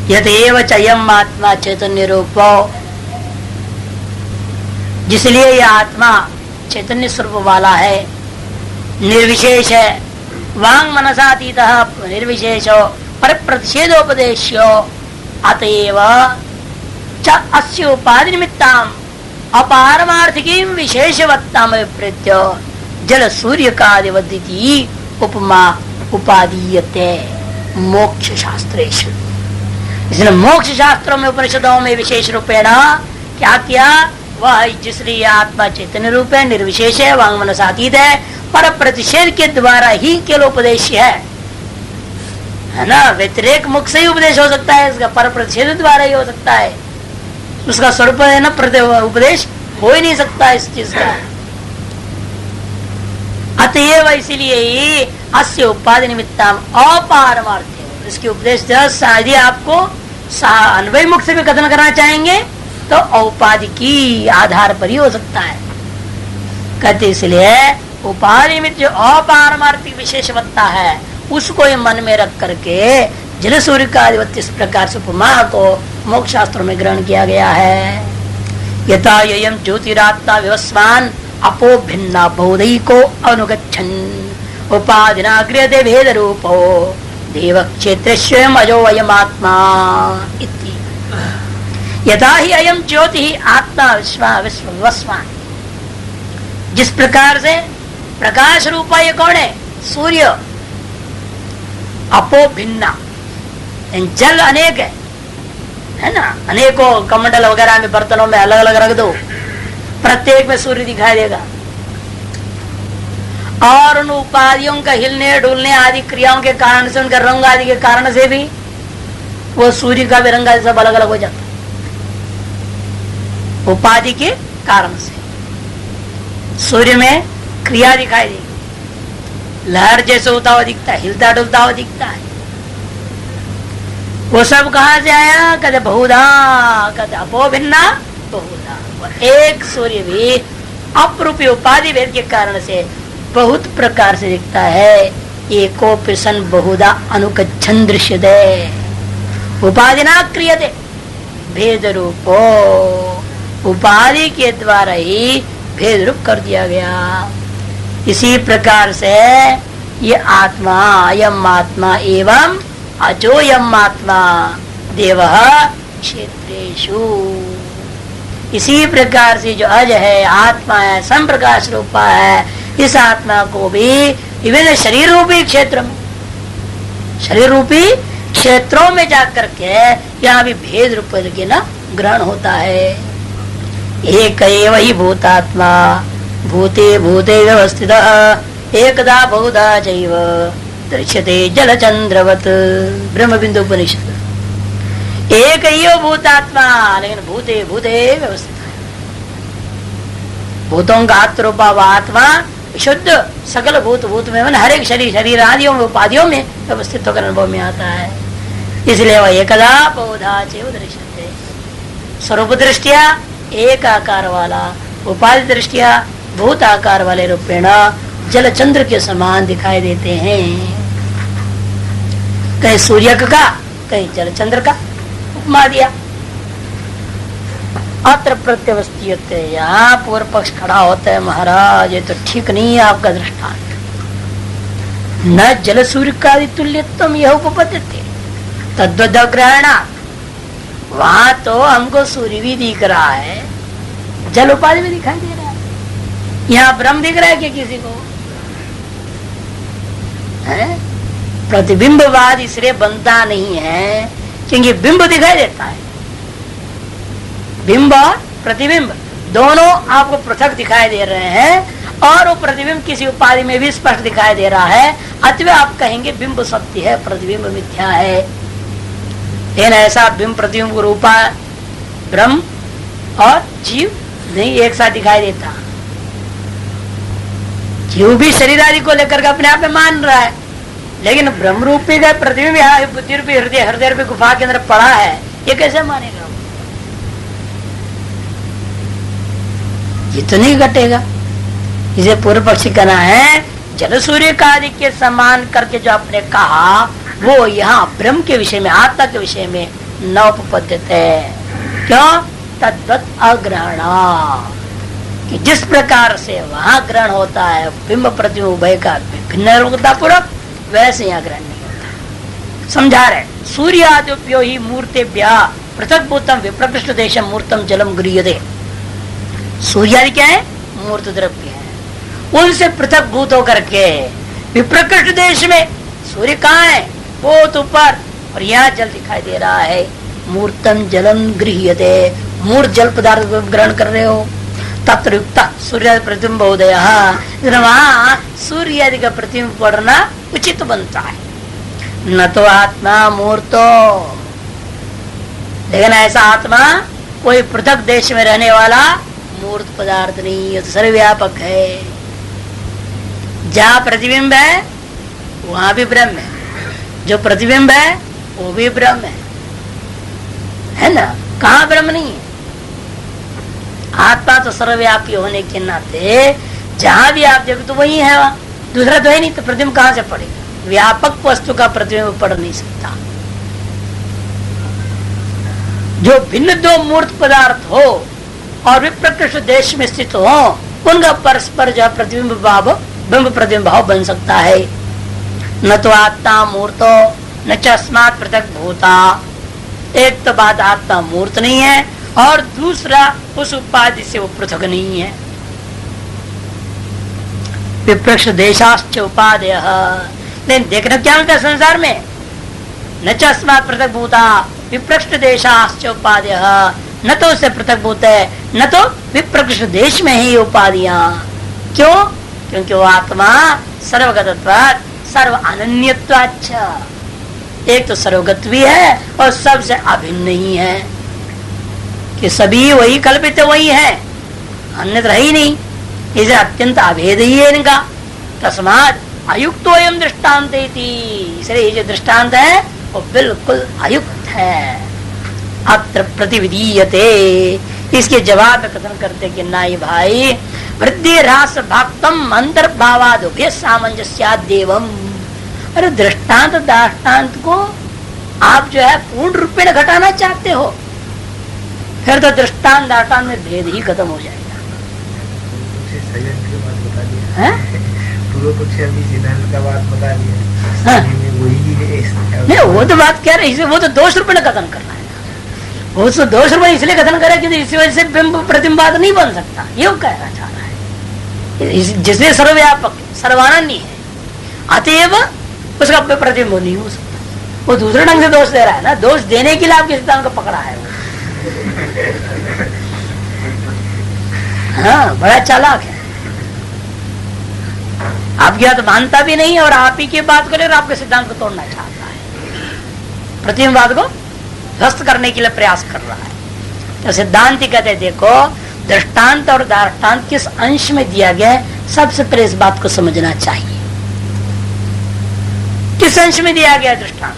यदेव चयम आत्मा चैतन्य रूपो, जिसलिए यह आत्मा चैतन्य स्वरूप वाला है, निर्विशेष है, वांग मनसातीत निर्विशेषो पर प्रतिषेधोपदेश्यो, अतएव च अस्य उपाधि निमित्ताम अपारमार्थिकी विशेषवत्ताम विप्रत्य जल सूर्य कादिवदिति उपमा उपादीयते मोक्ष शास्त्रेषु। इसलिए मोक्ष शास्त्रों में, उपनिषदों में विशेष रूपेण क्या किया? वह जिसलिए आत्मा चैतन्य रूप है, निर्विशेष है, वांग मनसातीत है, पर प्रतिषेध के द्वारा ही केवल उपदेश है ना। व्यतिरेक मुख से ही उपदेश हो सकता है, इसका पर प्रतिषेध द्वारा ही हो सकता है। उसका स्वरूप है ना, उपदेश हो ही नहीं सकता इस चीज का। अतएव इसीलिए ही अस्य उपाधि निमित्ताम अपारमार्थ्य, इसके उपदेश यदि आपको अन्वय मुख से भी कथन करना चाहेंगे तो औपाधि की आधार पर ही हो सकता है। कहते इसलिए उपाधि में जो अपारमार्थिक विशेषवत्ता है उसको मन में रख करके जल सूर्य का आधिपत्य इस प्रकार से उपमा को मोक्ष शास्त्रों में ग्रहण किया गया है। यथा ययम ज्योतिरात्मा विवस्वान अपो भिन्ना बहुधई को अनुगच्छन उपाधिना क्रियते भेद रूपो देव क्षेत्र स्वयं अजो अयम आत्मा इति। यथा ही अयम ज्योति ही आत्मा विवस्वान, जिस प्रकार से प्रकाश रूपा ये कौन है? सूर्य। अपो भिन्ना, जल अनेक है ना, अनेकों कमंडल वगैरह में बर्तनों में अलग अलग रख दो, प्रत्येक में सूर्य दिखाई देगा। और उन उपाधियों का हिलने डुलने आदि क्रियाओं के कारण से, उनका रंग आदि के कारण से भी वो सूर्य का भी रंग आदि सब अलग अलग हो जाता, उपाधि के कारण से। सूर्य में क्रिया दिखाई देगी, लहर जैसे होता हुआ दिखता है, हिलता डुलता हुआ दिखता है। वो सब कहां से आया? कहते बहुधा, कहते अपो भिन्ना बहुधा। एक सूर्य भी अपरूपी उपाधि भेद के कारण से बहुत प्रकार से दिखता है। एको प्रसन बहुधा अनुकच्छन दृश्यते उपाधि ना क्रियते भेद रूपो, उपाधि के द्वारा ही भेद रूप कर दिया गया। इसी प्रकार से ये आत्मा अयम आत्मा एवं अजोयम आत्मा देव क्षेत्रेषु, इसी प्रकार से जो अज है, आत्मा है, संप्रकाश रूपा है, इस आत्मा को भी विभिन्न शरीर रूपी क्षेत्र में, शरीर रूपी क्षेत्रों में जाकर के यहाँ भी भेद रूप के ना ग्रहण होता है। एक एव ही भूतात्मा भूते भूते व्यवस्थित एकदा बहुधा चैव दृश्यते जलचंद्रवत। ब्रह्म बिंदु उपनिषद। एक ही भूतात्मा, लेकिन भूते भूते व्यवस्थित है। भूतों का आत्मरूपा व आत्मा शुद्ध सकल भूत भूत में हर एक शरीर शरीर आदियों में उपाधियों में व्यवस्थित होकर अनुभव में आता है। इसलिए वह एकदा बहुधा चैव दृश्यते, स्वरूप दृष्टिया एक आकार वाला, उपाधि दृष्टिया भूत आकार वाले रूपेण जल चंद्र के समान दिखाई देते हैं। कहीं सूर्य का, कहीं जल चंद्र का उपमा दिया। अत्र प्रत्यवस्थीयते, यहाँ पूर्व पक्ष खड़ा होता है, महाराज ये तो ठीक नहीं है आपका दृष्टांत। न जल सूर्य का तुल्यत्वम यह उपपद्यते तद्वदग्रहण। वहां तो हमको सूर्य भी दिख रहा है, जल उपाधि भी दिखाई दे रहा है। यहाँ ब्रह्म दिख रहा है क्या किसी को? है? प्रतिबिंबवाद इसलिए बनता नहीं है क्योंकि बिंब दिखाई देता है। बिंब और प्रतिबिंब दोनों आपको पृथक दिखाई दे रहे हैं और वो प्रतिबिंब किसी उपाधि में भी स्पष्ट दिखाई दे रहा है। अतः आप कहेंगे बिंब सत्य है, प्रतिबिंब मिथ्या है। लेकिन ऐसा बिंब प्रतिबिंब रूपा ब्रह्म और जीव नहीं एक साथ दिखाई देता। जीव भी शरीर आदि को लेकर के अपने आप में मान रहा है, लेकिन ब्रह्म रूपी का प्रतिबिंब यहाँ बुद्धि रूपी हृदय रूपी गुफा के अंदर पड़ा है, ये कैसे मानेगा? ये तो नहीं घटेगा। इसे पूर्व पक्षी कहना है जल सूर्य का आदि के समान करके जो आपने कहा वो यहाँ ब्रह्म के विषय में, आत्मा के विषय में न उपपद्यते। क्यों? तद्वत अग्रहणा, कि जिस प्रकार से वहां ग्रहण होता है बिंब प्रतिबिंब उभय का भिन्नता पूर्वक, वैसे यहाँ ग्रहण नहीं होता। समझा रहे, सूर्यादिप्यो ही मूर्तेभ्य पृथक भूतम विप्रकृष्ट देशम मूर्तम जलम गृह्यते। सूर्यादि क्या है? मूर्त द्रव्य है। उनसे पृथक भूत होकर के विप्रकृष्ट देश में सूर्य कहाँ है? बहुत ऊपर, और यहाँ जल दिखाई दे रहा है। मूर्तम जलम गृह्यते, मूर्त जल पदार्थ को ग्रहण कर रहे हो। तत्र युक्त सूर्य प्रतिबिंब उदय, वहां सूर्य आदि का प्रतिबिंब पड़ना उचित बनता है। न तो आत्मा मूर्तो, लेकिन ऐसा आत्मा कोई पृथक देश में रहने वाला मूर्त पदार्थ नहीं, ये तो सर्वव्यापक है। जहाँ प्रतिबिंब है वहां भी ब्रह्म है, जो प्रतिबिंब है वो भी ब्रह्म है ना? कहाँ ब्रह्म नहीं है? आत्मा तो सर्वव्यापी होने के नाते जहां भी आप देखो तो वही है, वहां दूसरा तो है नहीं, तो प्रतिबिंब कहां से पड़ेगा? व्यापक वस्तु का प्रतिबिंब पड़ नहीं सकता। जो भिन्न दो मूर्त पदार्थ हो और विप्रकृष्ट देश में स्थित हो, उनका परस्पर जो प्रतिबिंब भाव, बिंब प्रतिबिंब भाव बन सकता है। न तो आत्मा मूर्तो न च अस्मात् पृथक भूता। एक तो बात आत्मा मूर्त नहीं है, और दूसरा उस उपाधि से वो पृथक नहीं है। विप्रक्ष देशाश्च उपाधय, लेकिन देखना क्या मिलता है संसार में? न च अस्मात् पृथक भूता विप्रक्ष देशाश्च उपाधय, न तो उससे पृथक भूत है, न तो विप्रकृष्ट देश में ही उपाधियां। क्यों? क्योंकि वो आत्मा सर्वगतत्वात् सर्व अनन्यत्वाच्च, एक तो सर्वगत भी है और सबसे अभिन्न नहीं है, कि सभी वही कल्पित वही है, अन्यत्र ही नहीं। इसे अत्यंत अभेद ही है इनका। तस्मात् अयुक्त अयम दृष्टान्त, इसलिए ये जो दृष्टांत है वो बिल्कुल अयुक्त है। अत्र प्रतिविधीयते, इसके जवाब में कथन करते कि नाई भाई, वृद्धि ह्रास भाक्तम अंतर्भावादुभय सामंजस्यादेवम। अरे दृष्टांत दाष्टान्त को आप जो है पूर्ण रूप में घटाना चाहते हो, फिर तो दृष्टांत दाष्टान्त में भेद ही खत्म हो जाएगा। नहीं, वो तो बात कह रहे हैं, वो तो दोष रूप में कथन करना है। वो तो दोष रूप इसलिए कथन करे कि इसी वजह से बिंब प्रतिबिंब नहीं बन सकता, ये कहना चाह रहा है। जिसने सर्वव्यापक सर्वानंद है, अतएव उसका प्रतिबिंब नहीं हो सकता। वो दूसरे ढंग से दोष दे रहा है ना, दोष देने के लिए आपके सिद्धांत को पकड़ा है वो। हाँ, बड़ा चालाक है। आपकी बात मानता भी नहीं और आप ही की बात को लेकर आपके सिद्धांत को तोड़ना चाहता है, प्रतिबिंबवाद को ध्वस्त करने के लिए प्रयास कर रहा है। तो सिद्धांत कहते हैं, देखो दृष्टांत और दाष्टांत किस अंश में दिया गया है, सबसे पहले इस बात को समझना चाहिए। किस अंश में दिया गया दृष्टांत,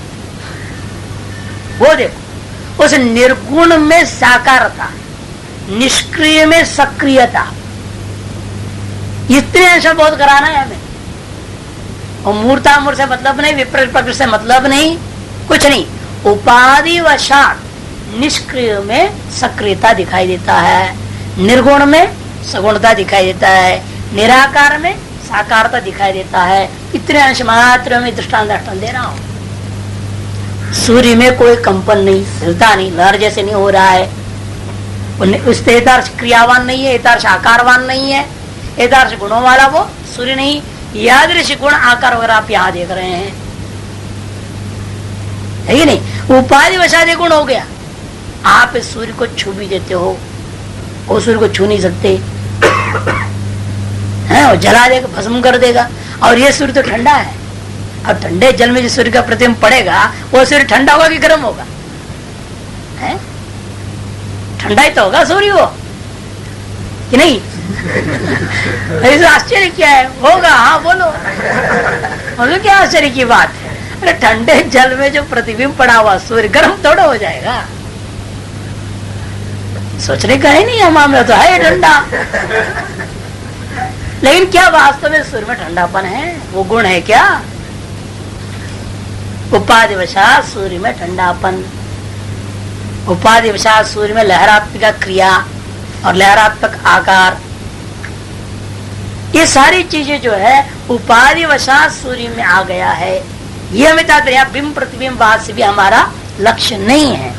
वो देखो। उस निर्गुण में साकारता, निष्क्रिय में सक्रियता, इतने अंश बोध कराना है हमें। और मूर्तामूर्त से मतलब नहीं, विपरीत प्रकृति से मतलब नहीं, कुछ नहीं। उपाधि वशात निष्क्रिय में सक्रियता दिखाई देता है, निर्गुण में सगुणता दिखाई देता है, निराकार में साकारता दिखाई देता है। इतने अंश मात्र में दृष्टांत दे रहा हूं। सूर्य में कोई कंपन नहीं, हिलता नहीं, लहर जैसे नहीं हो रहा है। उस एतार्श क्रियावान नहीं है, एतार्श आकारवान नहीं है, एतार्श गुणों वाला वो सूर्य नहीं। यादृश गुण आकार वगैरह आप यहाँ देख रहे हैं, है कि नहीं? उपाधि वशादि गुण हो गया। आप इस सूर्य को छू भी देते हो, वो सूर्य को छू नहीं सकते हैं, और जला देगा, भस्म कर देगा। और ये सूर्य तो ठंडा है, और ठंडे जल में जो सूर्य का प्रतिबिंब पड़ेगा, वो सूर्य ठंडा होगा कि गर्म होगा? है ठंडा ही तो होगा सूर्य वो, कि नहीं? ऐसे आश्चर्य क्या है? होगा, हाँ बोलो। बोलो क्या आश्चर्य की बात है? अरे ठंडे जल में जो प्रतिबिंब पड़ा हुआ सूर्य गर्म थोड़ा हो जाएगा? सोचने का ही नहीं है, मामला तो है ठंडा। लेकिन क्या वास्तव में सूर्य में ठंडापन है? वो गुण है क्या? उपाधिवशात सूर्य में ठंडापन, उपाधिवशात सूर्य में लहरात्मक क्रिया और लहरात्मक आकार, ये सारी चीजें जो है उपाधिवशात सूर्य में आ गया है। ये हमें तात्पर्य बिंब प्रतिबिंब बात से भी हमारा लक्ष्य नहीं है।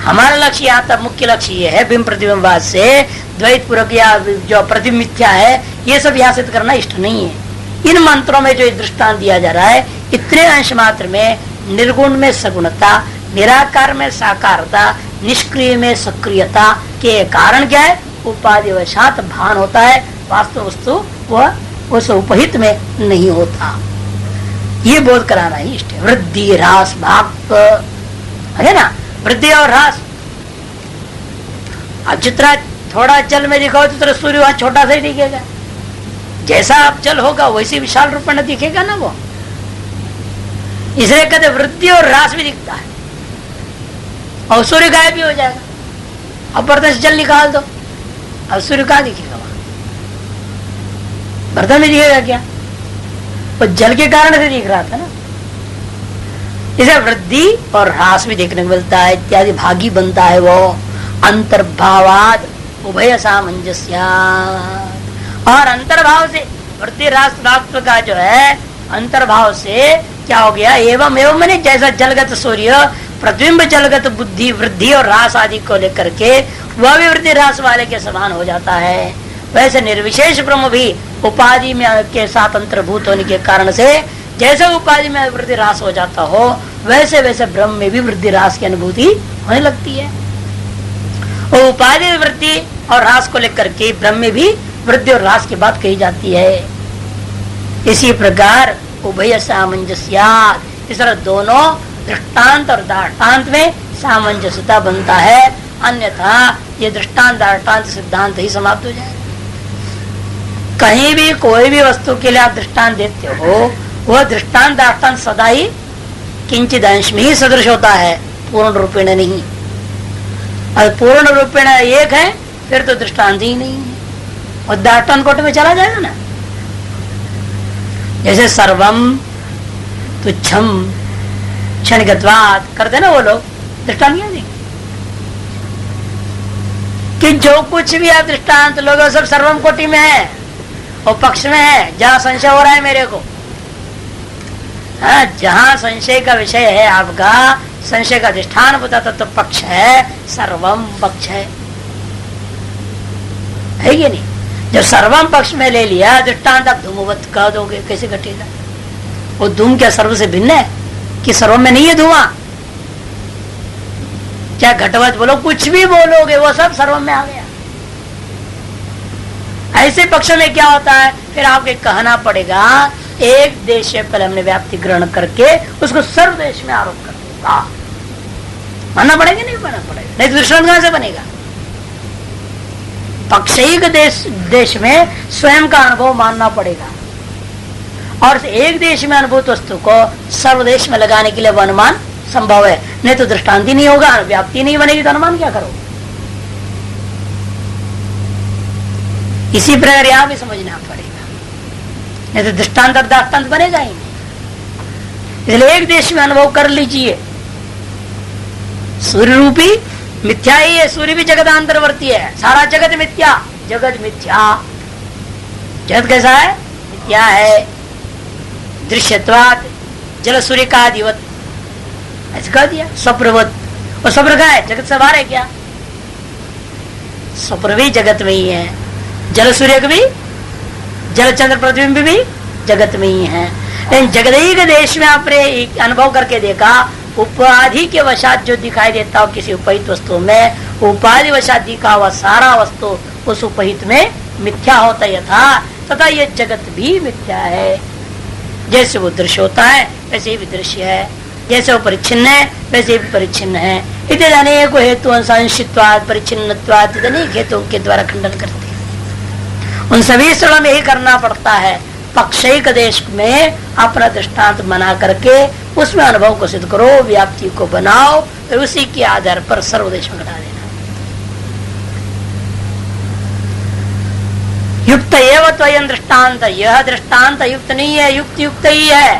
हमारा लक्ष्य यहाँ तक मुख्य लक्ष्य ये है बिंब प्रतिबिंब बात से द्वैत पूर्वक या जो प्रतिबिंब मिथ्या है ये सब यहाँ सिद्ध करना इष्ट नहीं है। इन मंत्रों में जो दृष्टांत दिया जा रहा है इतने अंश मात्र में निर्गुण में सगुणता, निराकार में साकारता, निष्क्रिय में सक्रियता के कारण क्या है? उपाधिवशात भान होता है, वास्तव वस्तु वह उस उपहित में नहीं होता। ये बोध कराना ही इष्ट है। वृद्धि ह्रास भाग है ना, वृद्धि और ह्रास। अब जितना थोड़ा जल में दिखाओ तो तेरा सूर्य वहां छोटा सा ही दिखेगा, जैसा आप जल होगा वैसे विशाल रूप में दिखेगा ना वो। इसलिए कहते वृद्धि और ह्रास भी दिखता है और सूर्य गायब भी हो जाएगा। अब बर्तन से जल निकाल दो, अब सूर्य कहाँ दिखेगा? वहां बर्तन में दिखेगा क्या? वो जल के कारण से दिख रहा था ना। इसे वृद्धि और ह्रास भी देखने को मिलता है, इत्यादि भागी बनता है वो। अंतर्भावाद उभय सामंजस्य, और अंतर्भाव से वृद्धि ह्रास का जो है अंतर्भाव से क्या हो गया? एवं एवं मैंने जैसा जलगत सूर्य प्रतिबिंब जलगत बुद्धि वृद्धि और ह्रास आदि को लेकर के वह भी वृद्धि ह्रास वाले के समान हो जाता है, वैसे निर्विशेष ब्रह्म भी उपाधि में के साथ अंतर्भूत होने के कारण से जैसे उपाधि में वृद्धि ह्रास हो जाता हो वैसे वैसे ब्रह्म में भी वृद्धि ह्रास की अनुभूति होने लगती है। और उपाधि वृद्धि और ह्रास को लेकर के ब्रह्म में भी वृद्धि और ह्रास की बात कही जाती है। इसी प्रकार उभय सामंजस्यात्, इस तरह दोनों दृष्टांत और दाष्टान्त में सामंजस्यता बनता है, अन्यथा ये दृष्टांत दाष्टान्त सिद्धांत ही समाप्त हो जाएगा। कहीं भी कोई भी वस्तु के लिए आप दृष्टांत देते हो वह दृष्टांत दाष्टान्त सदा ही किंचित अंश में ही सदृश होता है, पूर्ण रूपेण नहीं। और पूर्ण रूपेण एक है फिर तो दृष्टांत ही नहीं है और दाष्टान्त कोटि में चला जाएगा ना। जैसे सर्वम तुच्छम क्षणिकत्वात् करते ना वो लोग, दृष्टांत क्या देंगे कि जो कुछ भी आप दृष्टांत लोग सब सर्वम कोटि में है और पक्ष में है, जहां संशय हो रहा है मेरे को। जहां संशय का विषय है आपका, संशय का अधिष्ठान बताता तो पक्ष है, सर्वम पक्ष है कि नहीं? जब सर्वम पक्ष में ले लिया दृष्टांत आप धूमवत कह दोगे, कैसे घटेगा? वो धूम क्या सर्व से भिन्न है कि सर्व में नहीं है धुआं? क्या घटवत बोलो, कुछ भी बोलोगे वो सब सर्व में आ गया। ऐसे पक्ष में क्या होता है? फिर आपको कहना पड़ेगा एक देश से पहले हमने व्याप्ति ग्रहण करके उसको सर्व देश में आरोप कर देगा। मानना पड़ेगा नहीं मानना पड़ेगा? नहीं तो दृष्टांत कहां से बनेगा? पक्षिक देश में स्वयं का अनुभव मानना पड़ेगा और एक देश में अनुभूत वस्तु को सर्वदेश में लगाने के लिए वो अनुमान संभव है, नहीं तो दृष्टांत ही नहीं होगा, व्याप्ति नहीं बनेगी तो अनुमान क्या करो? इसी प्रकार यहां भी समझना पड़ेगा, नहीं तो दृष्टांत और दाष्टांत बनेगा ही नहीं। इसलिए एक देश में अनुभव कर लीजिए। सूर्य रूपी मिथ्या ही है, सूर्य भी जगदांतरवर्ती है, सारा जगत मिथ्या, जगत मिथ्या। जगत कैसा है? मिथ्या है। दृश्यत्वात् जल सूर्य का अधिवत, ऐसे कह दिया। स्वप्रवत, और स्वप्न का है जगत से बाहर है क्या? स्वप्न भी जगत में ही है, जल सूर्य भी, जल चंद्र प्रतिबिंब भी जगत में ही है। लेकिन जगदीक देश में आपने अनुभव करके देखा, उपाधि के वशात जो दिखाई देता हो किसी उपहित वस्तु में, उपाधि वशात दिखा हुआ सारा वस्तु उस उपहित में मिथ्या होता यथा तथा ये जगत भी मिथ्या है। जैसे वो दृश्य होता है वैसे ही दृश्य है, जैसे वो परिच्छिन्न है वैसे भी परिच्छिन्न है। इतने अनेक हेतु अंशित्वाद परिच्छिन्नत्वाद अनेक हेतु के द्वारा खंडन करते हैं। उन सभी स्थलों में ही करना पड़ता है। पक्षिक देश में अपना दृष्टांत बना करके उसमें अनुभव को सिद्ध करो, व्याप्ति को बनाओ, और उसी के आधार पर सर्वदेश में घटा देना। युक्त एवं त्वयं दृष्टांत, यह दृष्टांत युक्त नहीं है, युक्त युक्त ही है।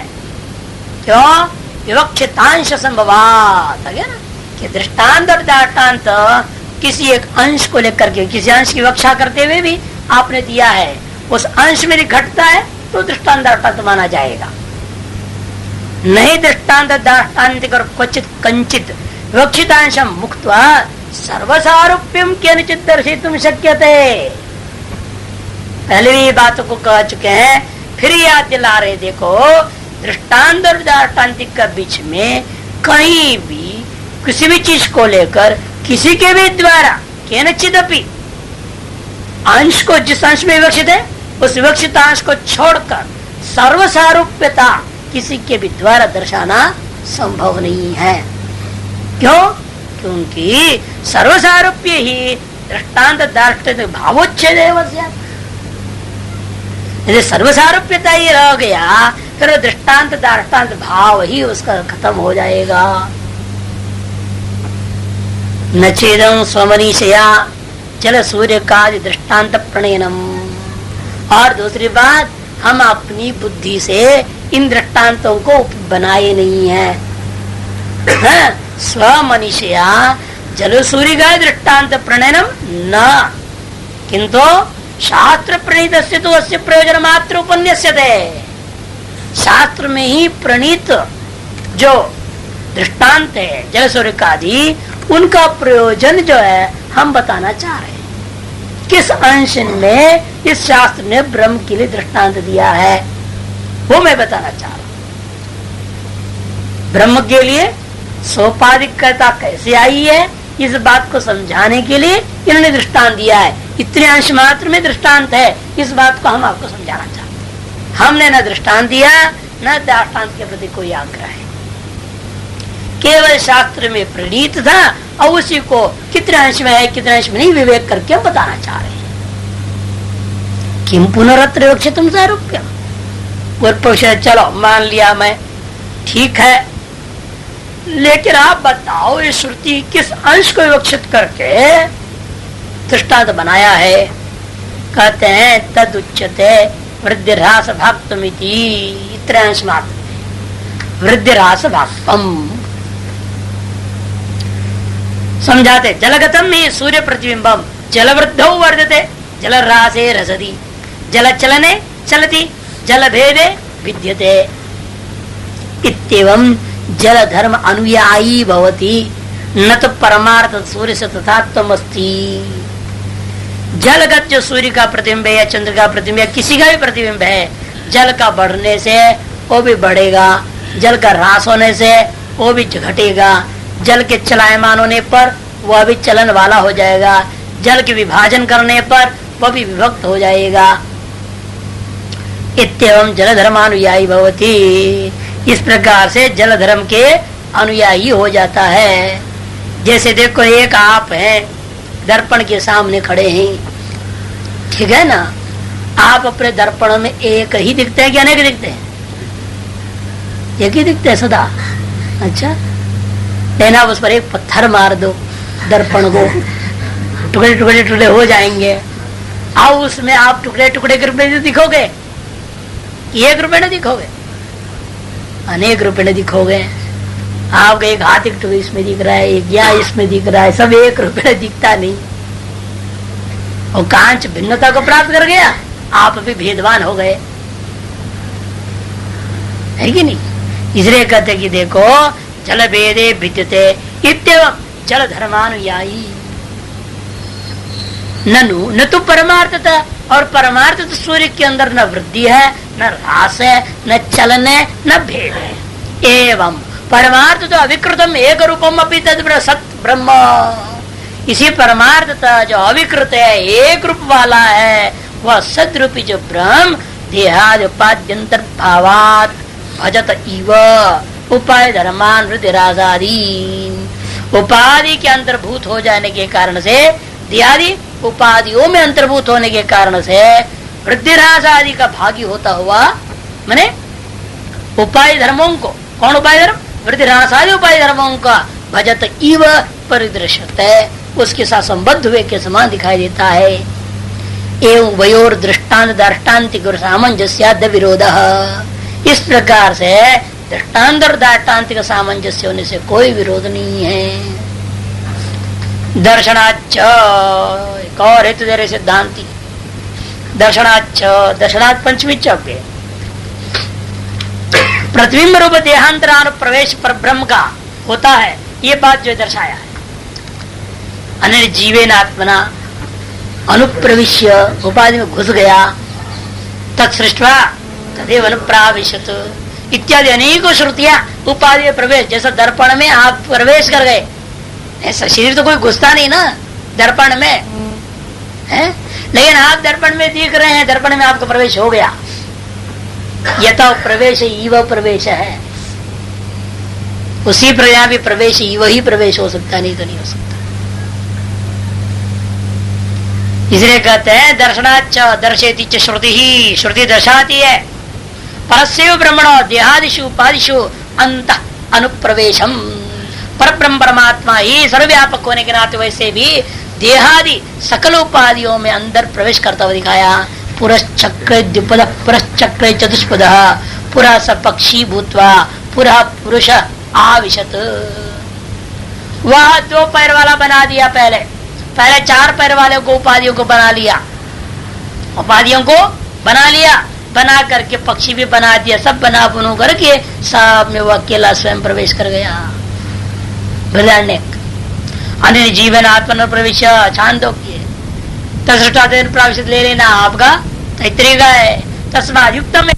क्यों? विवक्षितांश संभवात है ना, कि दृष्टांत और दृष्टांत किसी एक अंश को लेकर के, किसी अंश की विवक्षा करते हुए भी आपने दिया है, उस अंश में घटता है तो दृष्टांत दृष्टांत माना जाएगा। नहीं दृष्टांत दृष्टांत कर क्वचित कंचित विवक्षितांशम मुक्त्वा सर्वसारूप्यम केनचित दर्शितुम शक्यते। पहले भी बातों को कह चुके हैं, फिर याद दिला रहे। देखो, दृष्टांत और दृष्टांतिक के बीच में कहीं भी किसी भी चीज को लेकर किसी के भी द्वारा केनचित अपि अंश को, जिस अंश में विवक्षित है उस विवक्षित अंश को छोड़कर सर्वसारूप्यता किसी के भी द्वारा दर्शाना संभव नहीं है। क्यों? क्योंकि सर्वसारूप्य ही दृष्टांत दार्ष्टान्तिक भावोच्छेद है। यदि सर्वसारूप्यता ही रह गया फिर दृष्टांत दार्ष्टान्त भाव ही उसका खत्म हो जाएगा। न चेदं स्वमनीषया जल सूर्य का दृष्टांत प्रणयनम। और दूसरी बात, हम अपनी बुद्धि से इन दृष्टांतों को बनाए नहीं है। स्वमनीषया जल सूर्य का दृष्टांत प्रणयनम न, किंतु शास्त्र प्रणीत तो अस्य प्रयोजन मात्र उपन्यास्यते। शास्त्र में ही प्रणीत जो दृष्टांत है जल सूर्य का आदि, उनका प्रयोजन जो है हम बताना चाह रहे हैं। किस अंश में इस शास्त्र ने ब्रह्म के लिए दृष्टांत दिया है वो मैं बताना चाह रहा हूं। ब्रह्म के लिए सोपाधिकता कैसे आई है, इस बात को समझाने के लिए इन्होंने दृष्टांत दिया है। इतने अंश मात्र में दृष्टांत है, इस बात को हम आपको समझाना चाहते हैं। हमने न दृष्टांत दिया न दृष्टांत के प्रति कोई आग्रह है, केवल शास्त्र में प्रणीत था और उसी को कितने अंश में है कितने अंश में नहीं विवेक करके हम बताना चाह रहे हैं। किम पुनरत्र विवक्षितुम सारूप्यम। चलो मान लिया मैं, ठीक है, लेकिन आप बताओ ये श्रुति किस अंश को विवक्षित करके दृष्टांत बनाया है। कहते हैं तद उच्यते वृद्धि ह्रास भाक्तमिति। इतने अंश मात्र वृद्धि ह्रास भाक्तम समझाते। जलगतम ही सूर्य प्रतिबिंबम जलवृद्धौ वर्धते जल ह्रासे रसति जल चलने चलति जल भेदे भिद्यते। इत्येवं जल धर्म अनुयायी भवति न तो परमार्थ सूर्य से तथात्म अस्ति। जलगत जो सूर्य का प्रतिबिंब है या चंद्र का प्रतिबिंब है, किसी का भी प्रतिबिंब है, जल का बढ़ने से वो भी बढ़ेगा, जल का ह्रास होने से वो भी घटेगा, जल के चलायमान होने पर वह भी चलन वाला हो जाएगा, जल के विभाजन करने पर वह भी विभक्त हो जाएगा। इत्येवं जल धर्मानुयायी भवति। इस प्रकार से जल धर्म के अनुयायी हो जाता है। जैसे देखो, एक आप हैं, दर्पण के सामने खड़े हैं, ठीक है ना, आप अपने दर्पण में एक ही दिखते हैं कि अनेक दिखते हैं? एक ही दिखते हैं सदा। अच्छा, लेकिन आप उस पर एक पत्थर मार दो, दर्पण को टुकड़े टुकड़े टुकड़े हो जाएंगे। आओ उसमें आप टुकड़े टुकड़े के रूप में दिखोगे, एक रुपए में दिखोगे, अनेक रुपए में दिखोगे। आपका एक हाथ एक टुकड़ा इसमें दिख रहा है, एक या इसमें दिख रहा है, सब एक रुपए में दिखता नहीं। और कांच भिन्नता को प्राप्त कर गया, आप भी भेदवान हो गए, है कि नहीं? इसलिए कहते कि देखो जल भेदे भिद्यते इत्येवं जल धर्मानुयायी ननु न तो परमार्थता। और परमार्थ तो सूर्य के अंदर न वृद्धि है, न ह्रास है, न चलन है, न भेद है। एवं परमार्थ तो अविकृतम एक रूपम अपि तद सत ब्रह्म। इसी परमार्थता जो अविकृत है, एक रूप वाला है, वह सद्रूपी जो ब्रह्म देहादि उपाद्यंतर भावात भजत इव उपाय धर्मान वृद्धिराजादीन। उपाधि के अंतर्भूत हो जाने के कारण से, देहादि उपाधियों में अंतर्भूत होने के कारण से वृद्धिराज आदि का भागी होता हुआ, माने उपाय धर्मों को, कौन उपाय धर्म? वृद्धिराज आदि उपाय धर्मों का भजत इव परिदृश्यते, उसके साथ संबद्ध हुए के समान दिखाई देता है। एवं वयोर दृष्टांत दाष्टान्तिक और सामंजस्य विरोध। इस प्रकार से दृष्टांत और दाष्टान्तिक सामंजस्य होने से कोई विरोध नहीं है। दर्शनाच एक और हेतु दे रहे सिद्धांति, दर्शनाच दर्शनाथ पंचमी चौके प्रतिबिंब रूप देहांतरानुप्रवेश पर ब्रह्म का होता है, ये बात जो दर्शाया है। अन्य जीवेन आत्मना अनुप्रविश्य उपाधि में घुस गया, तत्सृष्टवा तदेव अनुप्राविशत इत्यादि अनेकों श्रुतियां उपाधि में प्रवेश, जैसा दर्पण में आप प्रवेश कर गए, ऐसा शरीर तो कोई घुसता नहीं ना दर्पण में है, लेकिन आप दर्पण में दिख रहे हैं, दर्पण में आपका प्रवेश हो गया। यथा प्रवेश इव प्रवेश है, उसी प्रकार भी प्रवेश वही प्रवेश हो सकता, नहीं तो नहीं हो सकता। इसलिए कहते हैं दर्शनाच दर्शेति च श्रुति ही, श्रुति दर्शाती है परस्यैव ब्रह्मणो देहादिषु उपादिषु अंत अनुप्रवेशम, पर ब्रह्म परमात्मा ही सर्वव्यापक होने के नाते वैसे भी देहादि सकल उपाधियों में अंदर प्रवेश करता हुआ दिखाया। पुरश्चक्र द्विपद पुरश्चक्र चतुष्पद पुरा स पक्षी भूत्वा पुरा पुरुष आविशत, वह दो पैर वाला बना दिया, पहले चार पैर वाले को उपाधियों को बना लिया, उपाधियों को बना लिया, बना करके पक्षी भी बना दिया, सब बना बुनू करके सब में वो अकेला स्वयं प्रवेश कर गया। अन्य जीवन आत्मन प्रवेश छांदोग्य तत्सृष्टादेन प्राविशत ले लेना आपका तैत्तिरीय है। तस्मात् युक्तम